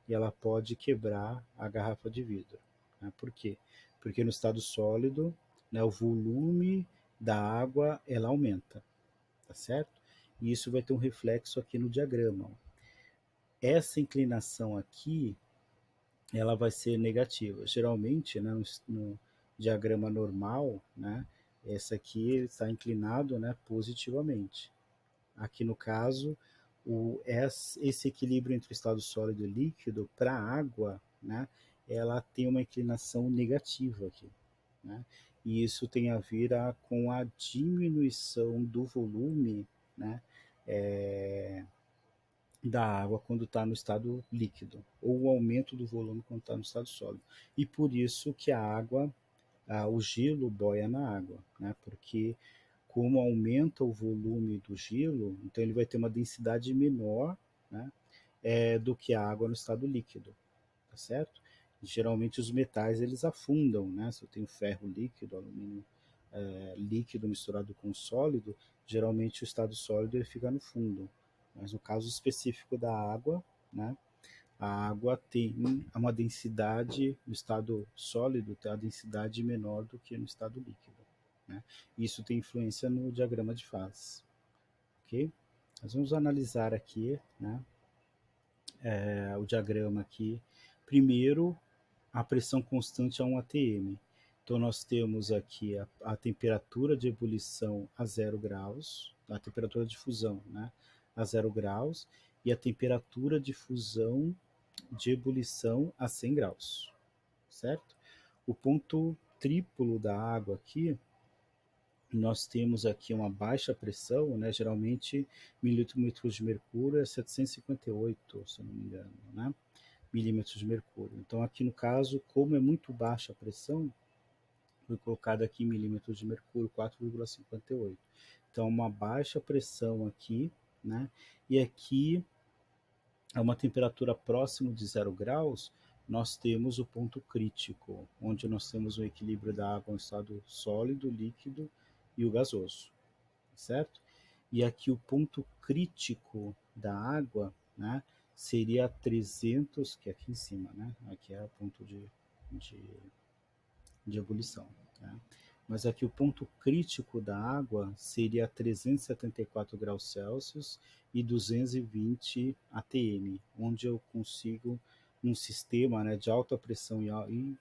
e ela pode quebrar a garrafa de vidro, né? Por quê? Porque no estado sólido, né, o volume da água ela aumenta, tá certo? E isso vai ter um reflexo aqui no diagrama. Essa inclinação aqui, ela vai ser negativa. Geralmente, né, no diagrama normal, né, essa aqui está inclinado, né, positivamente. Aqui no caso, esse equilíbrio entre o estado sólido e líquido para a água, né, ela tem uma inclinação negativa aqui, né? E isso tem a ver com a diminuição do volume, né, é, da água quando está no estado líquido, ou o aumento do volume quando está no estado sólido. E por isso que a água, o gelo boia na água, né? Porque como aumenta o volume do gelo, então ele vai ter uma densidade menor, né, do que a água no estado líquido, tá certo? Geralmente os metais eles afundam, né? Se eu tenho ferro líquido, alumínio líquido misturado com sólido, geralmente o estado sólido ele fica no fundo. Mas no caso específico da água, né, a água tem uma densidade, no estado sólido, tem a densidade menor do que no estado líquido, né? Isso tem influência no diagrama de fases. Ok? Nós vamos analisar aqui, né, o diagrama aqui. Primeiro, a pressão constante a 1 atm. Então, nós temos aqui a temperatura de ebulição a 0 graus, a temperatura de fusão, né, a 0 graus, e a temperatura de fusão de ebulição a 100 graus, certo? O ponto triplo da água aqui, nós temos aqui uma baixa pressão, né? Geralmente milímetros de mercúrio é 758, se eu não me engano, né? Milímetros de mercúrio. Então aqui no caso, como é muito baixa a pressão, foi colocado aqui em milímetros de mercúrio 4,58. Então uma baixa pressão aqui, né? E aqui a uma temperatura próxima de 0 graus, nós temos o ponto crítico, onde nós temos o equilíbrio da água em estado sólido, líquido e o gasoso, certo? e aqui o ponto crítico da água, né, seria 300, que é aqui em cima, né? Aqui é o ponto de, de ebulição. Né? Mas aqui o ponto crítico da água seria 374 graus Celsius e 220 atm, onde eu consigo, num sistema, né, de alta pressão e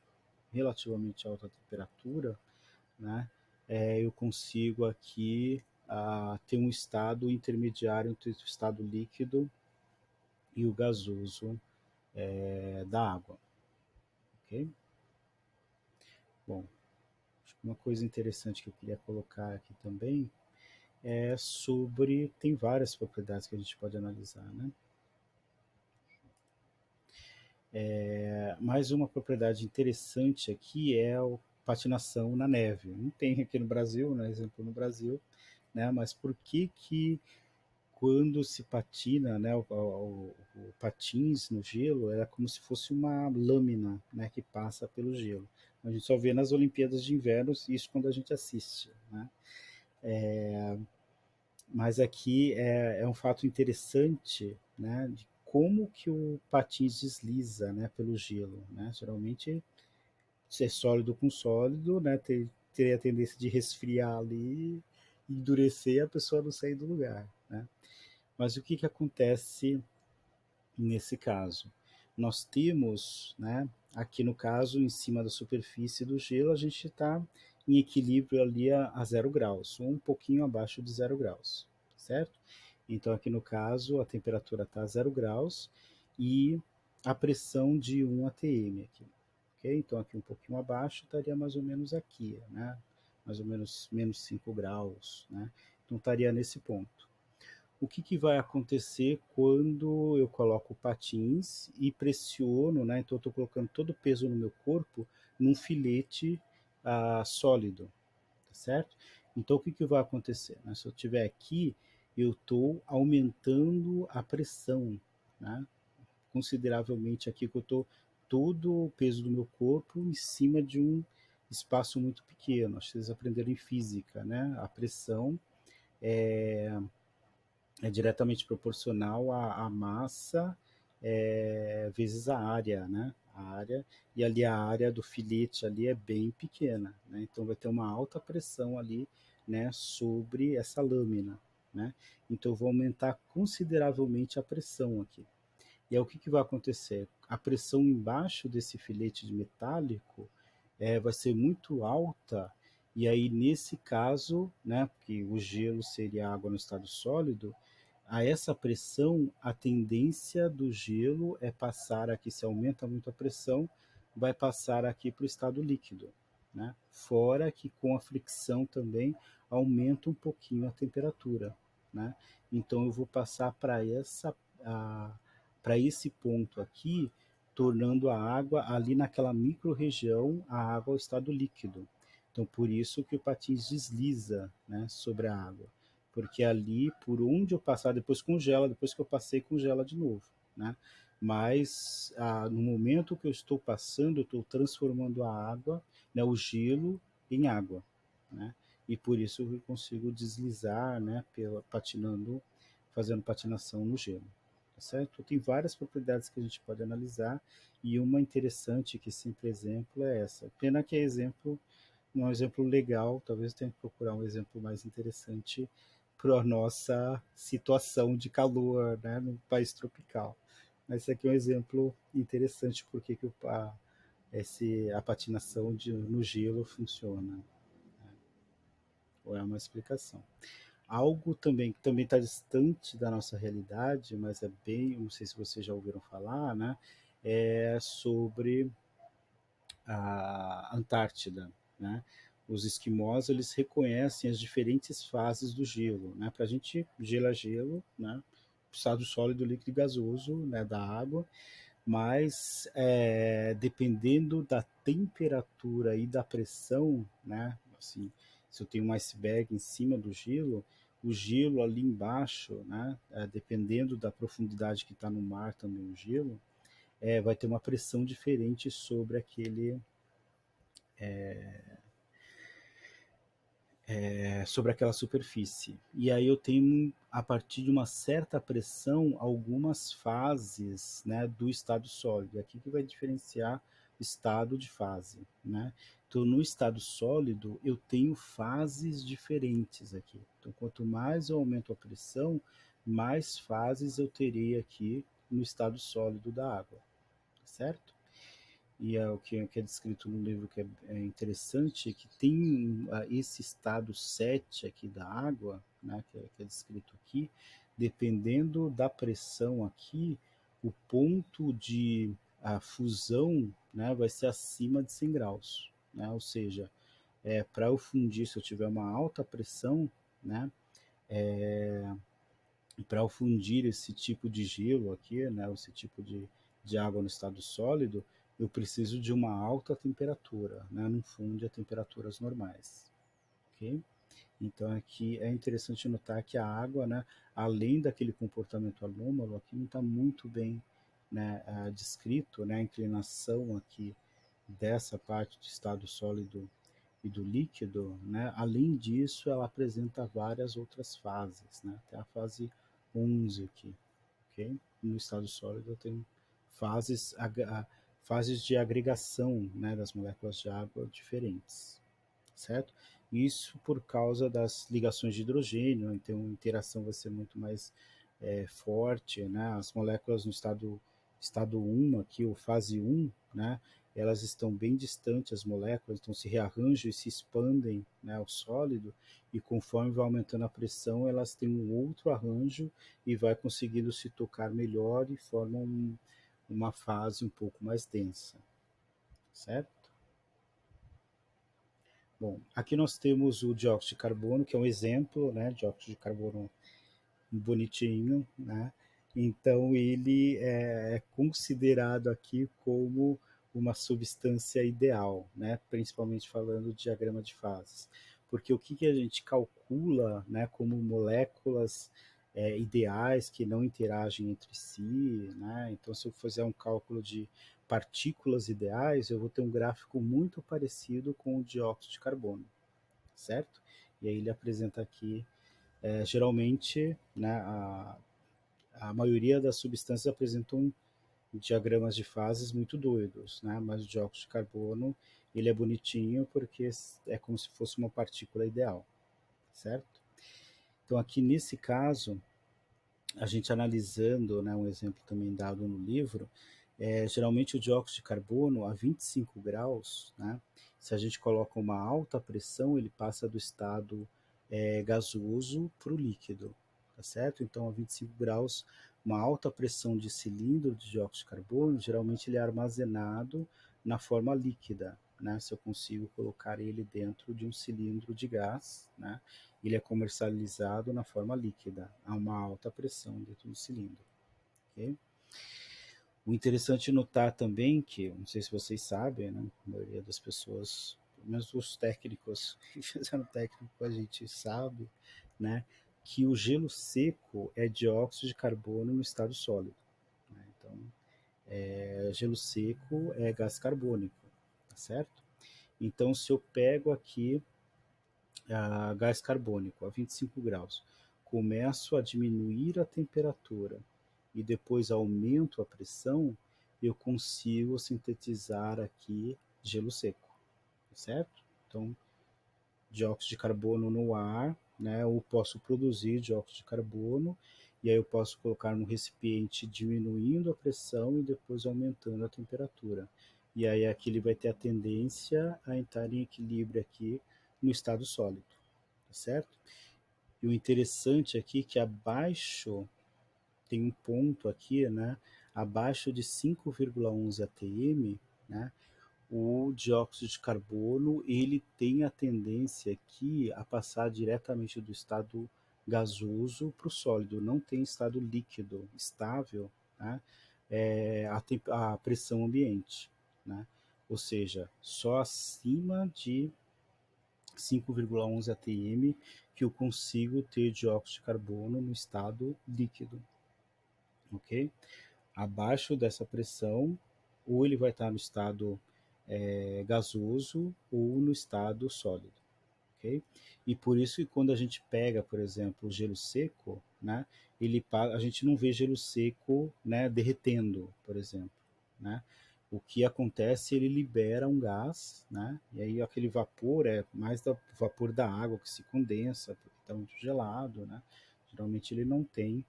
relativamente alta temperatura, né, eu consigo aqui ter um estado intermediário entre o estado líquido e o gasoso da água. Ok? Bom, uma coisa interessante que eu queria colocar aqui também é sobre, tem várias propriedades que a gente pode analisar, né? Mais uma propriedade interessante aqui é a patinação na neve. Não tem aqui no Brasil, né? Exemplo no Brasil, né? Mas por que que quando se patina, né, o patins no gelo, era como se fosse uma lâmina, né, que passa pelo gelo. A gente só vê nas Olimpíadas de Inverno isso quando a gente assiste, né? Mas aqui é um fato interessante, né, de como que o patins desliza, né, pelo gelo, né? Geralmente, se é sólido com sólido, né, teria a tendência de resfriar ali, endurecer e a pessoa não sair do lugar, né? Mas o que que acontece nesse caso? Nós temos, né, aqui no caso, em cima da superfície do gelo, a gente está em equilíbrio ali a 0 graus, ou um pouquinho abaixo de 0 graus, certo? Então, aqui no caso, a temperatura está a 0 graus e a pressão de 1 atm aqui, ok? Então, aqui um pouquinho abaixo estaria mais ou menos aqui, né? Mais ou menos menos 5 graus, né? Então, estaria nesse ponto. O que que vai acontecer quando eu coloco patins e pressiono, né? Então eu estou colocando todo o peso no meu corpo num filete sólido, tá certo? Então o que que vai acontecer? Né? Se eu estiver aqui, eu estou aumentando a pressão, né? Consideravelmente aqui que eu estou todo o peso do meu corpo em cima de um espaço muito pequeno. Acho que vocês aprenderam em física, né? A pressão é diretamente proporcional à massa vezes a área, né? A área, e ali a área do filete ali é bem pequena, né? Então vai ter uma alta pressão ali, né, sobre essa lâmina, né? Então eu vou aumentar consideravelmente a pressão aqui. E aí o que que vai acontecer? A pressão embaixo desse filete de metálico vai ser muito alta, e aí nesse caso, né, porque o gelo seria água no estado sólido, a essa pressão, a tendência do gelo é passar aqui, se aumenta muito a pressão, vai passar aqui para o estado líquido, né? Fora que com a fricção também aumenta um pouquinho a temperatura, né? Então eu vou passar para esse ponto aqui, tornando a água ali naquela micro-região, a água ao estado líquido. Então por isso que o patins desliza, né, sobre a água, porque ali por onde eu passar depois congela, depois que eu passei congela de novo, né? Mas no momento que eu estou passando, eu estou transformando a água, né, o gelo em água, né? E por isso eu consigo deslizar, né, patinando, fazendo patinação no gelo, tá certo? Tem várias propriedades que a gente pode analisar e uma interessante que sempre exemplo é essa. Pena que é exemplo, não é um exemplo legal, talvez eu tenha que procurar um exemplo mais interessante para a nossa situação de calor, né, no país tropical. Mas esse aqui é um exemplo interessante porque que a patinação no gelo funciona, né? Ou é uma explicação. Algo também que também está distante da nossa realidade, mas é bem, não sei se vocês já ouviram falar, né? É sobre a Antártida, né? Os esquimós eles reconhecem as diferentes fases do gelo, né? Para a gente gelo é gelo, né? Estado sólido, líquido e gasoso, né? Da água, mas dependendo da temperatura e da pressão, né? Assim, se eu tenho um iceberg em cima do gelo, o gelo ali embaixo, né? Dependendo da profundidade que está no mar também o gelo, vai ter uma pressão diferente sobre sobre aquela superfície. E aí eu tenho, a partir de uma certa pressão, algumas fases, né, do estado sólido. É aqui que vai diferenciar estado de fase, né? Então, no estado sólido, eu tenho fases diferentes aqui. Então, quanto mais eu aumento a pressão, mais fases eu terei aqui no estado sólido da água, certo? E é o que é descrito no livro que é interessante, é que tem esse estado 7 aqui da água, né, que é descrito aqui, dependendo da pressão aqui, o ponto de a fusão, né, vai ser acima de 100 graus, né, ou seja, para eu fundir, se eu tiver uma alta pressão, né, para eu fundir esse tipo de gelo aqui, né, esse tipo de água no estado sólido, eu preciso de uma alta temperatura, né, não funde a temperaturas normais, ok? Então aqui é interessante notar que a água, né, além daquele comportamento anômalo, aqui não está muito bem, né, descrito, né, a inclinação aqui dessa parte de estado sólido e do líquido, né? Além disso, ela apresenta várias outras fases, né? Tem a fase 11 aqui, ok? No estado sólido tem fases, fases de agregação, né, das moléculas de água diferentes, certo? Isso por causa das ligações de hidrogênio, então a interação vai ser muito mais forte, né? As moléculas no estado 1 aqui, ou fase 1, né? Elas estão bem distantes, as moléculas, então se rearranjam e se expandem, né, ao sólido, e conforme vai aumentando a pressão, elas têm um outro arranjo e vai conseguindo se tocar melhor e formam uma fase um pouco mais densa, certo? Bom, aqui nós temos o dióxido de carbono, que é um exemplo, né, dióxido de carbono bonitinho, né? Então ele é considerado aqui como uma substância ideal, né? Principalmente falando de diagrama de fases, porque o que, que a gente calcula, né, como moléculas ideais que não interagem entre si, né? Então se eu fizer um cálculo de partículas ideais, eu vou ter um gráfico muito parecido com o dióxido de carbono, certo? E aí ele apresenta aqui geralmente, né, a maioria das substâncias apresentam diagramas de fases muito doidos, né? Mas o dióxido de carbono ele é bonitinho porque é como se fosse uma partícula ideal, certo? Então aqui nesse caso, a gente analisando, né, um exemplo também dado no livro, geralmente o dióxido de carbono a 25 graus, né? Se a gente coloca uma alta pressão, ele passa do estado gasoso para o líquido, tá certo? Então a 25 graus, uma alta pressão de cilindro de dióxido de carbono, geralmente ele é armazenado na forma líquida, né? Se eu consigo colocar ele dentro de um cilindro de gás, né? Ele é comercializado na forma líquida, a uma alta pressão dentro do cilindro. Okay? O interessante notar também que, não sei se vocês sabem, né, a maioria das pessoas, pelo menos os técnicos que fizeram técnico, a gente sabe, né, que o gelo seco é dióxido de carbono no estado sólido. Né? Então, gelo seco é gás carbônico, tá certo? Então, se eu pego aqui gás carbônico a 25 graus, começo a diminuir a temperatura e depois aumento a pressão, eu consigo sintetizar aqui gelo seco, certo? Então, dióxido de carbono no ar, né? Eu posso produzir dióxido de carbono e aí eu posso colocar no recipiente diminuindo a pressão e depois aumentando a temperatura. E aí aqui ele vai ter a tendência a entrar em equilíbrio aqui no estado sólido, tá certo? E o interessante aqui é que abaixo, tem um ponto aqui, né? Abaixo de 5,11 atm, né? O dióxido de carbono, ele tem a tendência aqui a passar diretamente do estado gasoso para o sólido, não tem estado líquido estável, né? A pressão ambiente, né? Ou seja, só acima de 5,11 atm que eu consigo ter dióxido de carbono no estado líquido, ok? Abaixo dessa pressão, ou ele vai estar no estado gasoso ou no estado sólido, ok? E por isso que quando a gente pega, por exemplo, o gelo seco, né, a gente não vê gelo seco, né, derretendo, por exemplo, né? O que acontece, ele libera um gás, né? E aí aquele vapor é mais do vapor da água que se condensa, porque está muito gelado, né? Geralmente ele não tem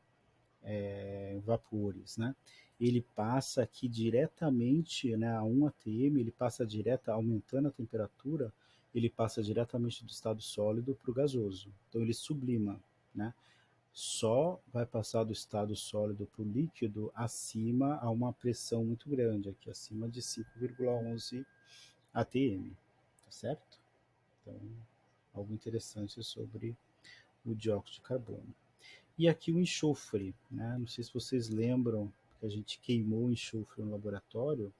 vapores, né? Ele passa aqui diretamente, né, a 1 atm, ele passa direto, aumentando a temperatura, ele passa diretamente do estado sólido para o gasoso. Então ele sublima, né? Só vai passar do estado sólido para o líquido acima a uma pressão muito grande, aqui acima de 5,11 atm, tá certo? Então, algo interessante sobre o dióxido de carbono. E aqui o enxofre, né? Não sei se vocês lembram que a gente queimou o enxofre no laboratório,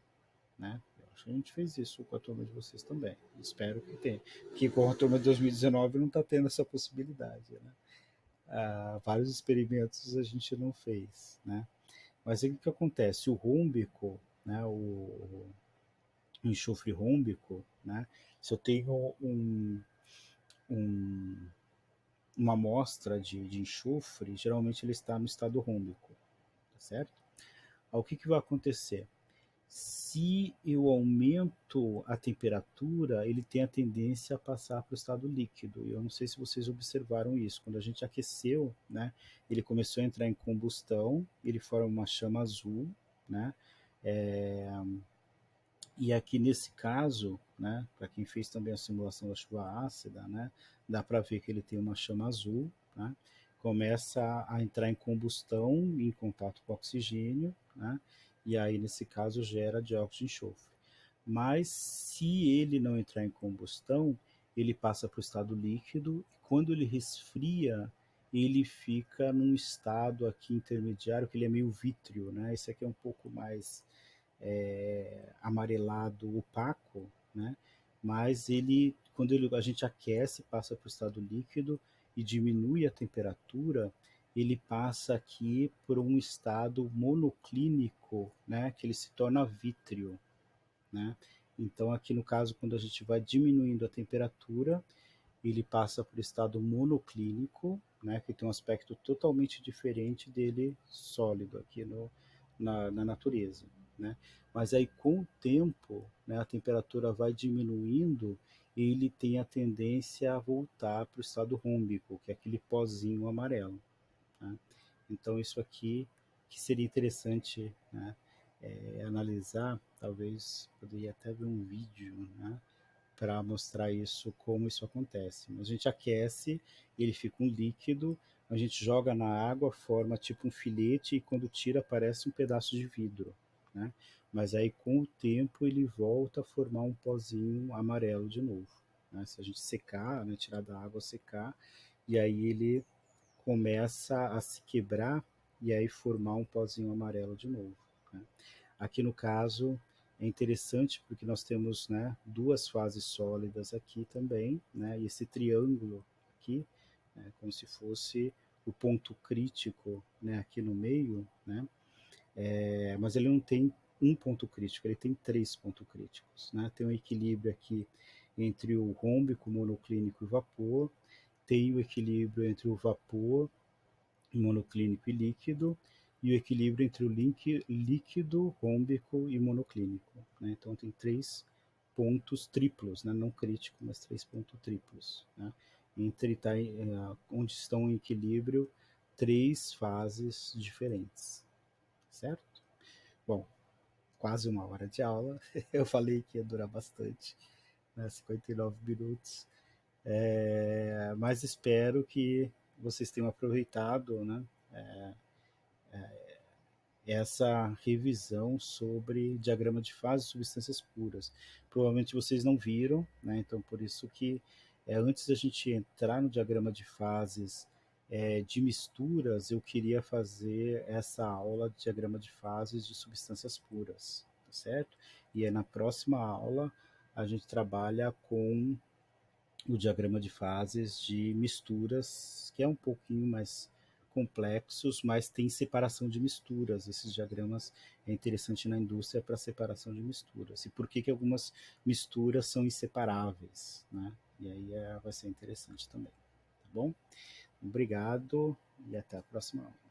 né? Eu acho que a gente fez isso com a turma de vocês também. Espero que tenha. Porque com a turma de 2019 não está tendo essa possibilidade, né? Vários experimentos a gente não fez, né? Mas aí o que acontece? O rômbico, né? O enxofre rômbico, né? Se eu tenho um, uma amostra de enxofre, geralmente ele está no estado rômbico, tá certo? O que vai acontecer? Se eu aumento a temperatura, ele tem a tendência a passar para o estado líquido. Eu não sei se vocês observaram isso. Quando a gente aqueceu, né, ele começou a entrar em combustão, ele forma uma chama azul, né? É, e aqui nesse caso, né, para quem fez também a simulação da chuva ácida, né, dá para ver que ele tem uma chama azul, né, começa a entrar em combustão, em contato com oxigênio, né, e aí nesse caso gera dióxido de enxofre. Mas se ele não entrar em combustão, ele passa para o estado líquido, e quando ele resfria, ele fica num estado aqui intermediário, que ele é meio vítreo, né, esse aqui é um pouco mais amarelado opaco, né? Mas ele, quando a gente aquece, passa para o estado líquido e diminui a temperatura, ele passa aqui por um estado monoclínico, né? Que ele se torna vítreo, né? Então aqui no caso, quando a gente vai diminuindo a temperatura, ele passa por estado monoclínico, né, que tem um aspecto totalmente diferente dele sólido aqui na natureza, né? Mas aí com o tempo, né, a temperatura vai diminuindo e ele tem a tendência a voltar para o estado rômbico, que é aquele pozinho amarelo, né? Então isso aqui que seria interessante, né, analisar, talvez poderia até ver um vídeo, né, para mostrar isso, como isso acontece. A gente aquece, ele fica um líquido, a gente joga na água, forma tipo um filete e quando tira parece um pedaço de vidro, né? Mas aí com o tempo ele volta a formar um pozinho amarelo de novo, né? Se a gente secar, né, tirar da água, secar, e aí ele começa a se quebrar e aí formar um pozinho amarelo de novo, né? Aqui no caso é interessante porque nós temos, né, duas fases sólidas aqui também, né, e esse triângulo aqui, né, como se fosse o ponto crítico, né, aqui no meio, né, mas ele não tem um ponto crítico, ele tem três pontos críticos, né, tem um equilíbrio aqui entre o rômbico, monoclínico e vapor, tem o equilíbrio entre o vapor monoclínico e líquido, e o equilíbrio entre o líquido, rômbico e monoclínico, né? Então tem três pontos triplos, né? Não crítico, mas três pontos triplos, né? Entre onde estão em equilíbrio três fases diferentes, certo? Bom, quase uma hora de aula. Eu falei que ia durar bastante, né? 59 minutos. Mas espero que vocês tenham aproveitado, né, essa revisão sobre diagrama de fase e substâncias puras. Provavelmente vocês não viram, né? Então por isso que antes da gente entrar no diagrama de fases de misturas, eu queria fazer essa aula de diagrama de fases de substâncias puras, tá certo? E na próxima aula a gente trabalha com o diagrama de fases de misturas, que é um pouquinho mais complexos, mas tem separação de misturas. Esses diagramas é interessante na indústria para separação de misturas. E por que que algumas misturas são inseparáveis, né? E aí vai ser interessante também, tá bom? Obrigado e até a próxima aula.